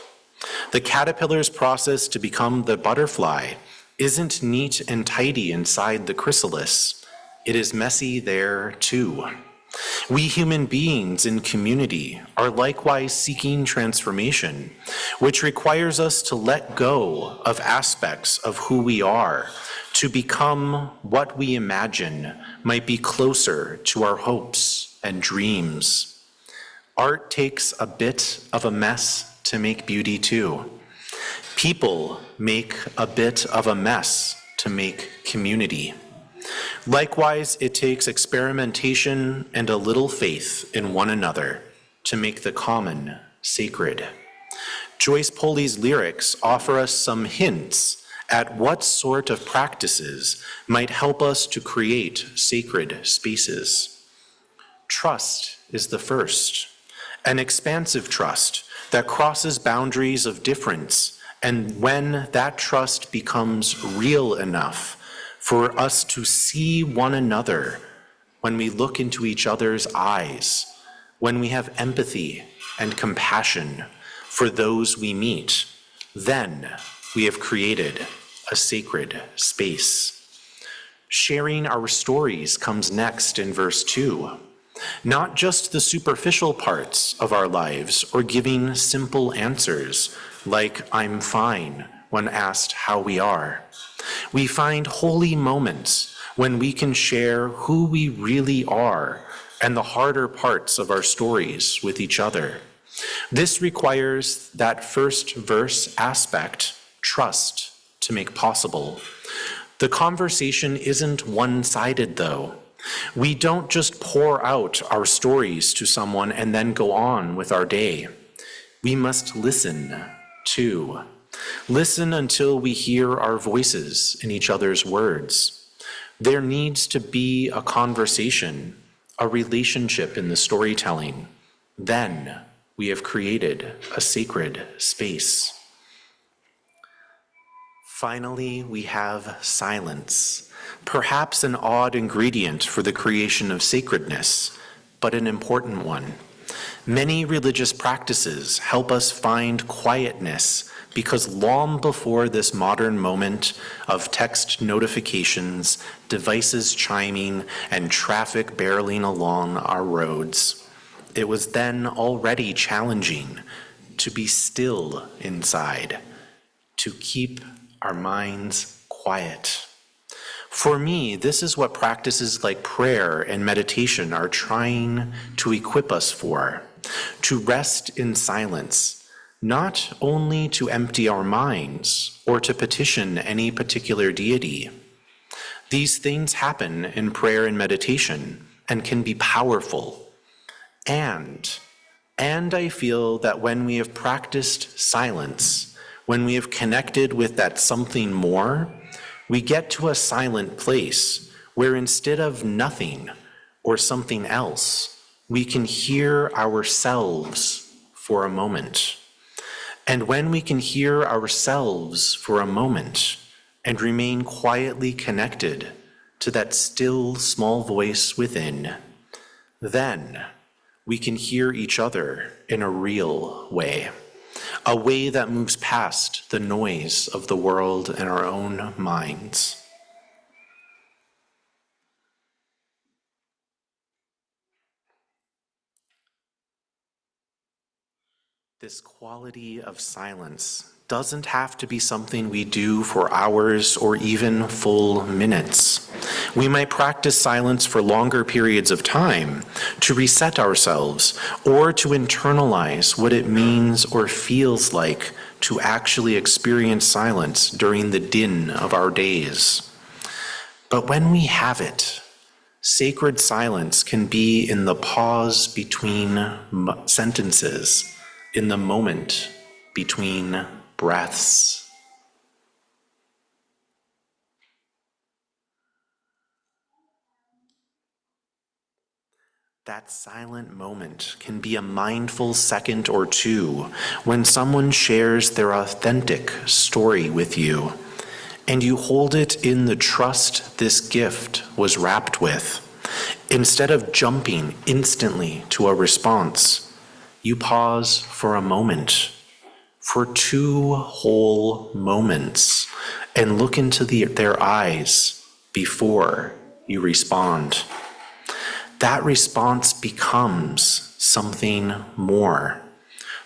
The caterpillar's process to become the butterfly isn't neat and tidy inside the chrysalis. It is messy there too. We human beings in community are likewise seeking transformation, which requires us to let go of aspects of who we are to become what we imagine might be closer to our hopes and dreams. Art takes a bit of a mess to make beauty too. People make a bit of a mess to make community. Likewise, it takes experimentation and a little faith in one another to make the common sacred. Joyce Poley's lyrics offer us some hints at what sort of practices might help us to create sacred spaces. Trust is the first, an expansive trust that crosses boundaries of difference, and when that trust becomes real enough for us to see one another, when we look into each other's eyes, when we have empathy and compassion for those we meet, then we have created a sacred space. Sharing our stories comes next in verse 2. Not just the superficial parts of our lives or giving simple answers like "I'm fine" when asked how we are. We find holy moments when we can share who we really are and the harder parts of our stories with each other. This requires that first verse aspect, trust, to make possible. The conversation isn't one-sided, though. We don't just pour out our stories to someone and then go on with our day. We must listen, too. Listen until we hear our voices in each other's words. There needs to be a conversation, a relationship in the storytelling. Then we have created a sacred space. Finally, we have silence, perhaps an odd ingredient for the creation of sacredness, but an important one. Many religious practices help us find quietness because long before this modern moment of text notifications, devices chiming, and traffic barreling along our roads, it was then already challenging to be still inside, to keep our minds quiet. For me, this is what practices like prayer and meditation are trying to equip us for, to rest in silence, not only to empty our minds or to petition any particular deity. These things happen in prayer and meditation and can be powerful. And I feel that when we have practiced silence, when we have connected with that something more, we get to a silent place where instead of nothing or something else, we can hear ourselves for a moment. And when we can hear ourselves for a moment and remain quietly connected to that still small voice within, then we can hear each other in a real way. A way that moves past the noise of the world and our own minds. This quality of silence doesn't have to be something we do for hours or even full minutes. We might practice silence for longer periods of time to reset ourselves or to internalize what it means or feels like to actually experience silence during the din of our days. But when we have it, sacred silence can be in the pause between sentences, in the moment between breaths. That silent moment can be a mindful second or two when someone shares their authentic story with you, and you hold it in the trust this gift was wrapped with. Instead of jumping instantly to a response, you pause for a moment, for 2 whole moments, and look into their eyes before you respond. That response becomes something more.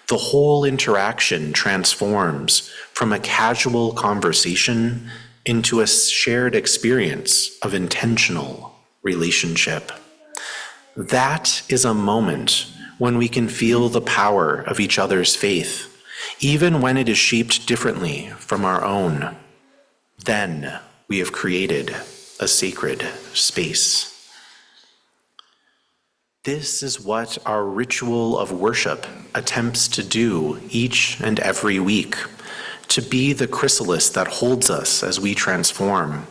The whole interaction transforms from a casual conversation into a shared experience of intentional relationship. That is a moment when we can feel the power of each other's faith, even when it is shaped differently from our own. Then we have created a sacred space. This is what our ritual of worship attempts to do each and every week, to be the chrysalis that holds us as we transform.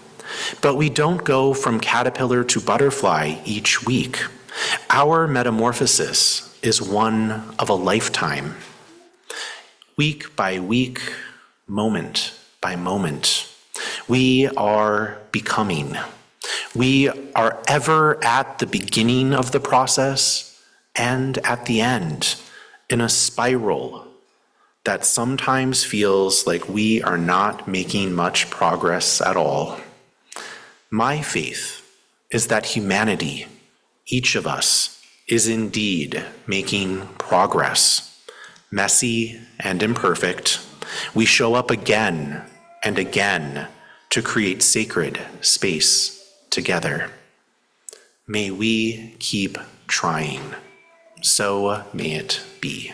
But we don't go from caterpillar to butterfly each week. Our metamorphosis is one of a lifetime. Week by week, moment by moment, we are becoming. We are ever at the beginning of the process and at the end, in a spiral that sometimes feels like we are not making much progress at all. My faith is that humanity, each of us, is indeed making progress. Messy and imperfect, we show up again and again to create sacred space together. May we keep trying. So may it be.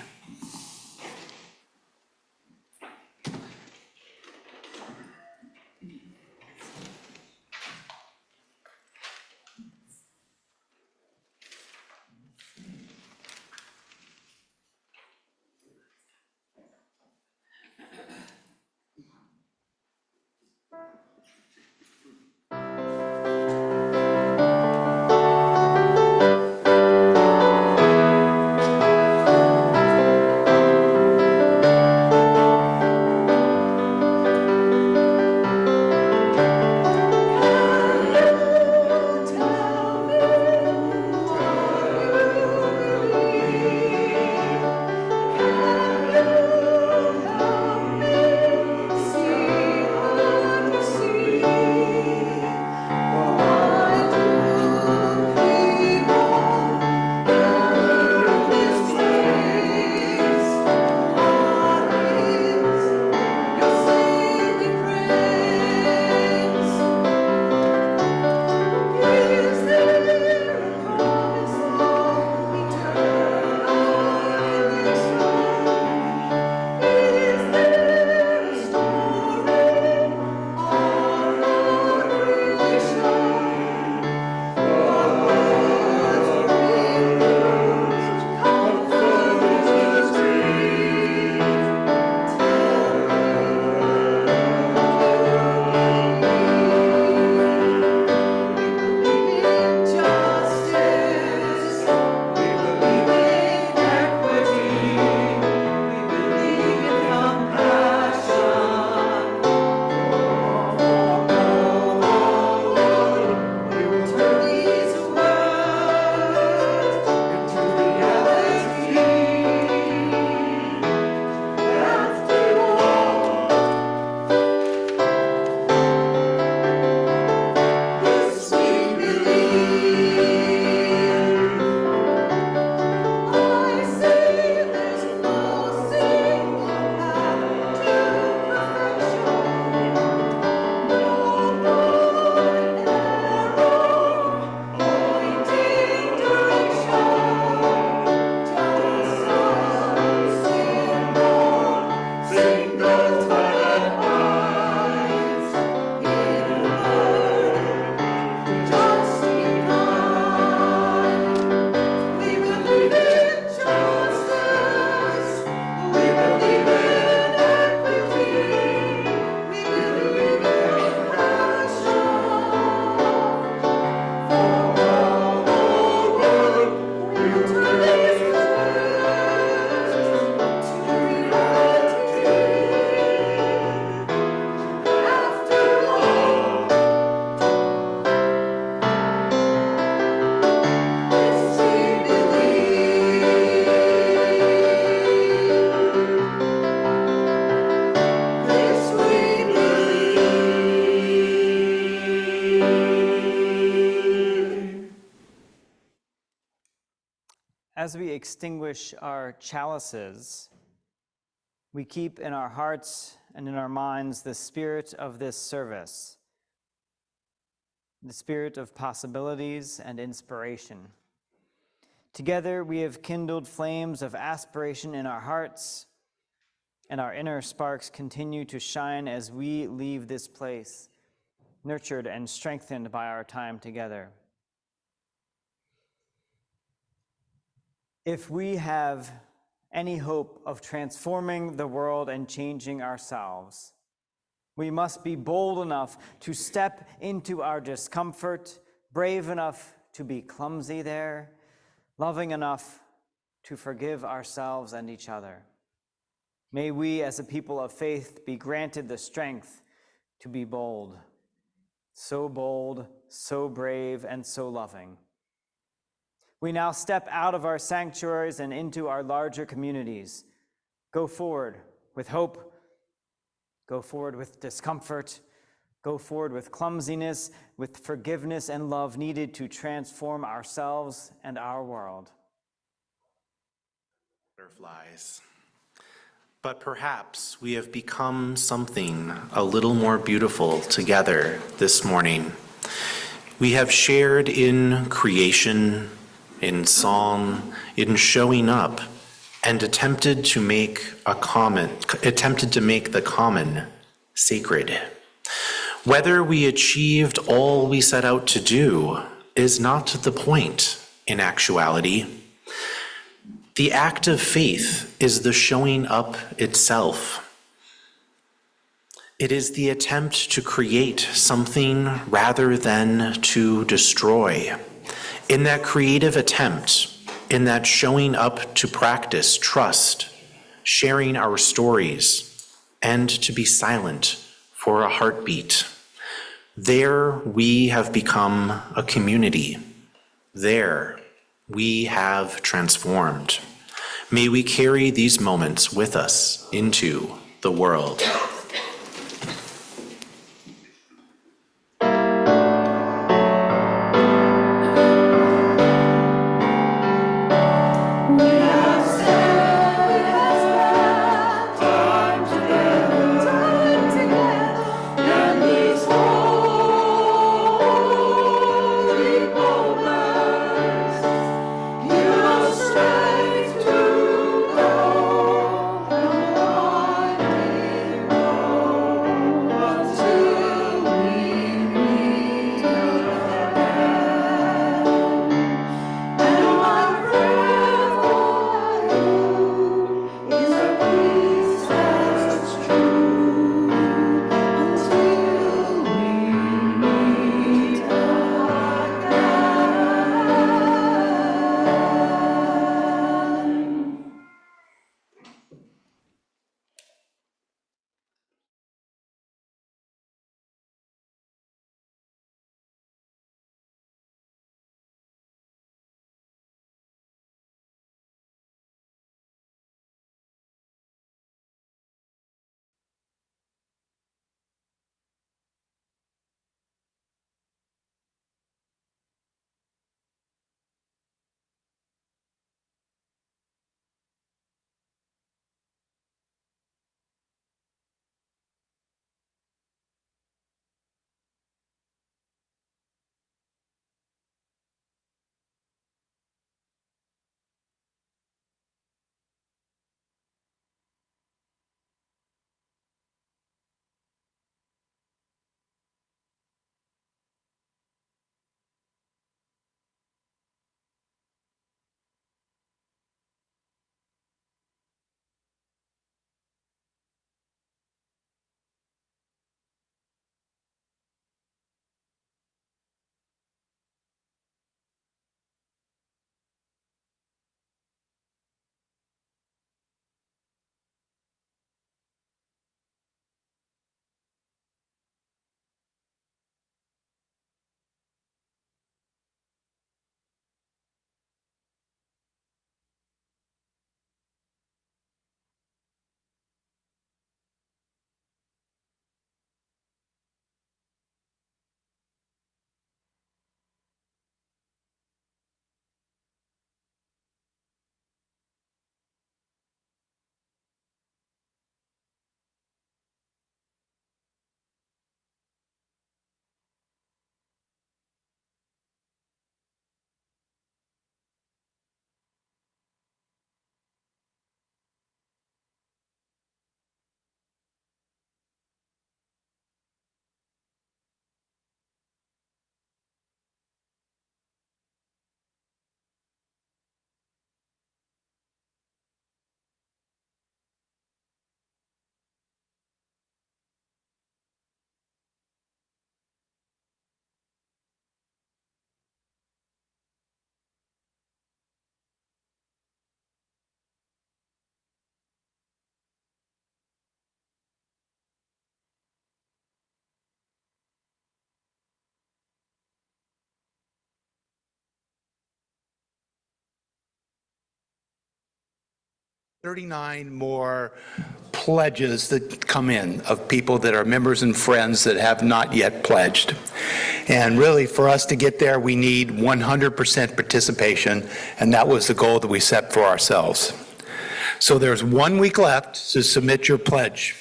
As we extinguish our chalices, we keep in our hearts and in our minds the spirit of this service, the spirit of possibilities and inspiration. Together, we have kindled flames of aspiration in our hearts, and our inner sparks continue to shine as we leave this place, nurtured and strengthened by our time together. If we have any hope of transforming the world and changing ourselves. We must be bold enough to step into our discomfort, brave enough to be clumsy there, loving enough to forgive ourselves and each other. May we, as a people of faith, be granted the strength to be bold, so brave, and so loving. We now step out of our sanctuaries and into our larger communities. Go forward with hope, go forward with discomfort, go forward with clumsiness, with forgiveness and love needed to transform ourselves and our world. Butterflies. But perhaps we have become something a little more beautiful together this morning. We have shared in creation, in song, in showing up, and attempted to make the common sacred. Whether we achieved all we set out to do is not the point in actuality. The act of faith is the showing up itself. It is the attempt to create something rather than to destroy. In that creative attempt, in that showing up to practice trust, sharing our stories, and to be silent for a heartbeat, there we have become a community. There we have transformed. May we carry these moments with us into the world. Strength to go on. 39 more pledges that come in of people that are members and friends that have not yet pledged. And really, for us to get there, we need 100% participation, and that was the goal that we set for ourselves. So there's 1 week left to submit your pledge.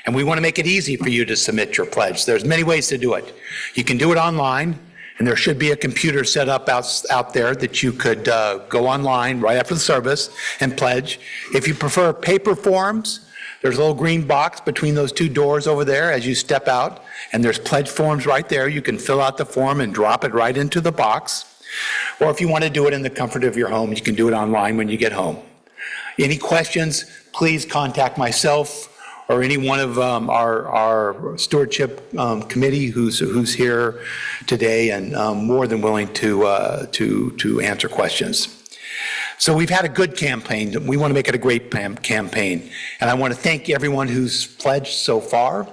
And we want to make it easy for you to submit your pledge. There's many ways to do it. You can do it online, and there should be a computer set up out there that you could go online right after the service and pledge. If you prefer paper forms, there's a little green box between those 2 doors over there as you step out, and there's pledge forms right there. You can fill out the form and drop it right into the box. Or if you want to do it in the comfort of your home, you can do it online when you get home. Any questions, please contact myself or any one of our stewardship committee who's here today, and more than willing to answer questions. So we've had a good campaign. We want to make it a great campaign. And I want to thank everyone who's pledged so far.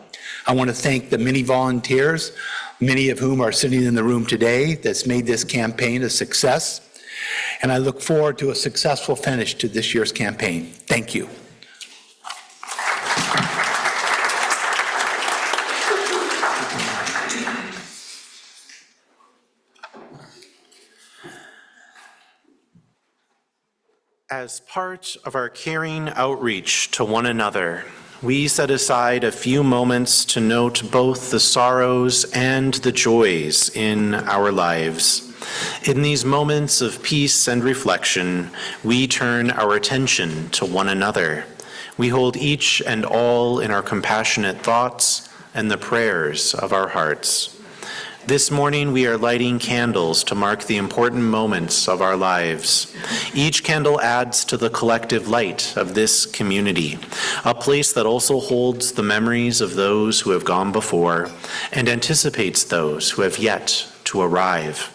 I want to thank the many volunteers, many of whom are sitting in the room today, that's made this campaign a success. And I look forward to a successful finish to this year's campaign. Thank you. As part of our caring outreach to one another, we set aside a few moments to note both the sorrows and the joys in our lives. In these moments of peace and reflection, we turn our attention to one another. We hold each and all in our compassionate thoughts and the prayers of our hearts. This morning, we are lighting candles to mark the important moments of our lives. Each candle adds to the collective light of this community, a place that also holds the memories of those who have gone before and anticipates those who have yet to arrive.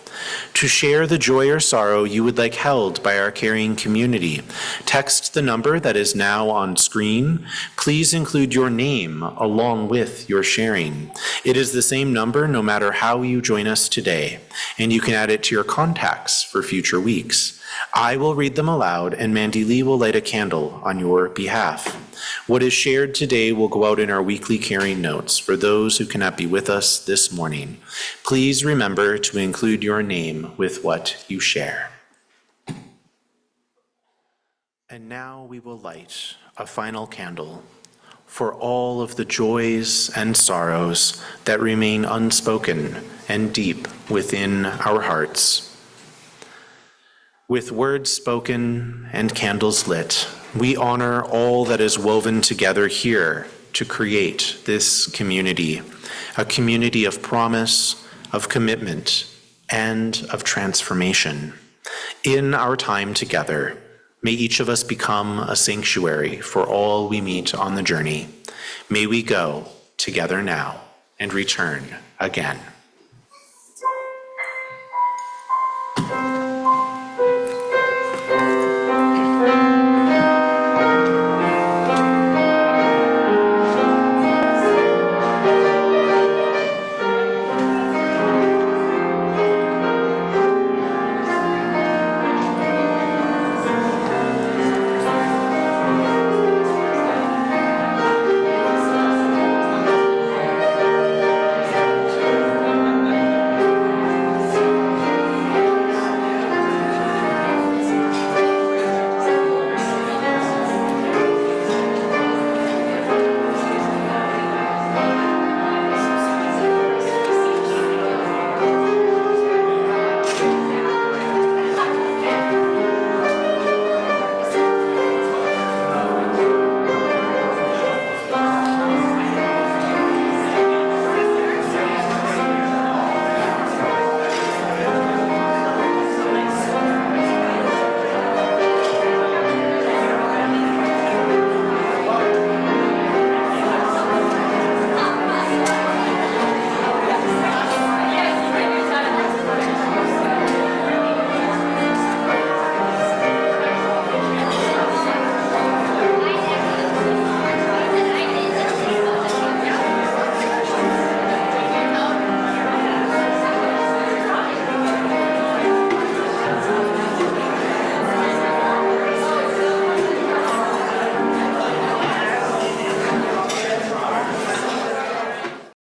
To share the joy or sorrow you would like held by our caring community, text the number that is now on screen. Please include your name along with your sharing. It is the same number no matter how you join us today, and you can add it to your contacts for future weeks. I will read them aloud, and Mandy Lee will light a candle on your behalf. What is shared today will go out in our weekly caring notes for those who cannot be with us this morning. Please remember to include your name with what you share. And now we will light a final candle for all of the joys and sorrows that remain unspoken and deep within our hearts. With words spoken and candles lit, we honor all that is woven together here to create this community, a community of promise, of commitment, and of transformation. In our time together, may each of us become a sanctuary for all we meet on the journey. May we go together now and return again.